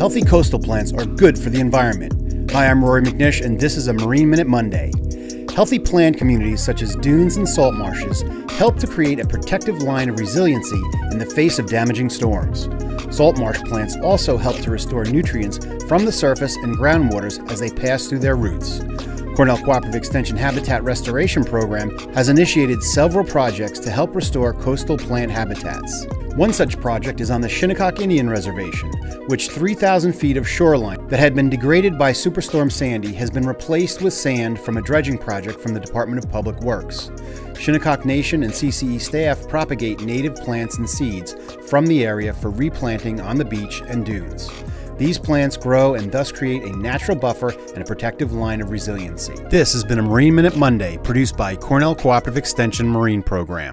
Healthy coastal plants are good for the environment. Hi, I'm Rory McNish, and this is a Marine Minute Monday. Healthy plant communities such as dunes and salt marshes help to create a protective line of resiliency in the face of damaging storms. Salt marsh plants also help to restore nutrients from the surface and groundwaters as they pass through their roots. Cornell Cooperative Extension Habitat Restoration Program has initiated several projects to help restore coastal plant habitats. One such project is on the Shinnecock Indian Reservation, which 3,000 feet of shoreline that had been degraded by Superstorm Sandy has been replaced with sand from a dredging project from the Department of Public Works. Shinnecock Nation and CCE staff propagate native plants and seeds from the area for replanting on the beach and dunes. These plants grow and thus create a natural buffer and a protective line of resiliency. This has been a Marine Minute Monday, produced by Cornell Cooperative Extension Marine Program.